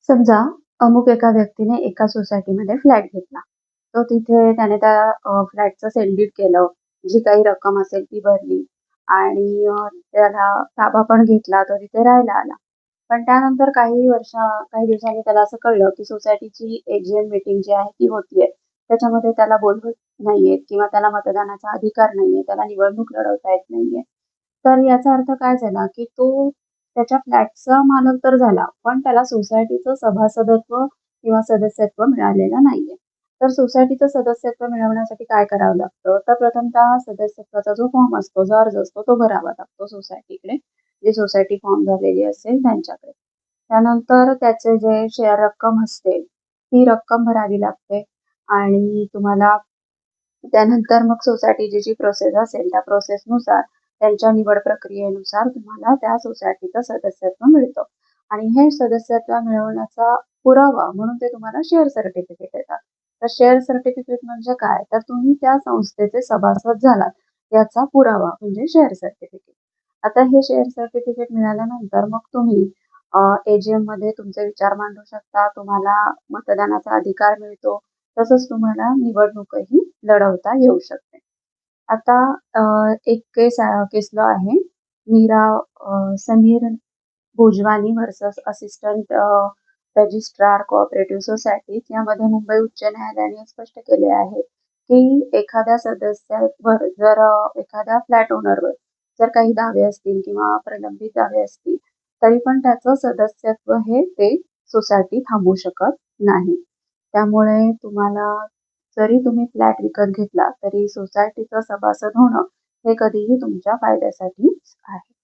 समजा अमुक एका व्यक्तीने एका सोसायटीमध्ये फ्लॅट घेतला. तो तिथे त्याने त्या फ्लॅटचं सेल केलं. जी काही रक्कम असेल ती भरली आणि त्याला ताबा पण घेतला. तो तिथे राहायला आला. पण त्यानंतर काही दिवसांनी त्याला असं कळलं, की सोसायटीची एजीएम मीटिंग जी आहे ती होतीये. त्याच्यामध्ये त्याला बोलवत नाहीयेत किंवा त्याला मतदानाचा अधिकार नाहीये. त्याला निवडणूक लढवता येत नाहीये. तर याचा अर्थ काय झाला, की तो त्याच्या फ्लॅटचा मालक तर झाला, पण त्याला सोसायटीचं सभासदत्व किंवा सदस्यत्व मिळालेलं नाहीये. तर सोसायटीचं सदस्यत्व मिळवण्यासाठी काय करावं लागतं? तर प्रथमतः सदस्यत्वाचा जो फॉर्म असतो, जो अर्ज असतो, तो भरावा लागतो सोसायटीकडे. जी सोसायटी फॉर्म झालेली असेल त्यांच्याकडे. त्यानंतर त्याचे जे शेअर रक्कम असते, ती रक्कम भरावी लागते आणि तुम्हाला त्यानंतर मग सोसायटीची जी प्रोसेस असेल, त्या प्रोसेसनुसार त्यांच्या निवड प्रक्रियेनुसार तुम्हाला त्या सोसायटीचं सदस्यत्व मिळतं आणि हे सदस्यत्व मिळवण्याचा पुरावा म्हणून ते तुम्हाला शेअर सर्टिफिकेट देतात. तर शेअर सर्टिफिकेट म्हणजे काय? तर तुम्ही त्या संस्थेचे सभासद झालात याचा पुरावा म्हणजे शेअर सर्टिफिकेट. आता हे शेअर सर्टिफिकेट मिळाल्यानंतर मग तुम्ही एजीएममध्ये तुमचे विचार मांडू शकता. तुम्हाला मतदानाचा अधिकार मिळतो. तसंच तुम्हाला निवडणूकही लढवता येऊ शकते. आता एक केस लॉ आहे. Meera Sameer Bhojwani versus assistant registrar cooperative societies यामध्ये मुंबई उच्च न्यायालयाने स्पष्ट केले आहे, की एखाद्या सदस्यावर एखाद्या फ्लॅट ओनरवर जर काही दावे असतील किंवा प्रलंबित दावे असतील, तरी पण त्याचं सदस्यत्व हे ते सोसायटी थांबवू शकत नाही. त्यामुळे जरी तुम्ही फ्लॅट विकत घेतला, तरी सोसायटीचं सभासद होणं हे कधीही तुमच्या फायद्यासाठीच आहे.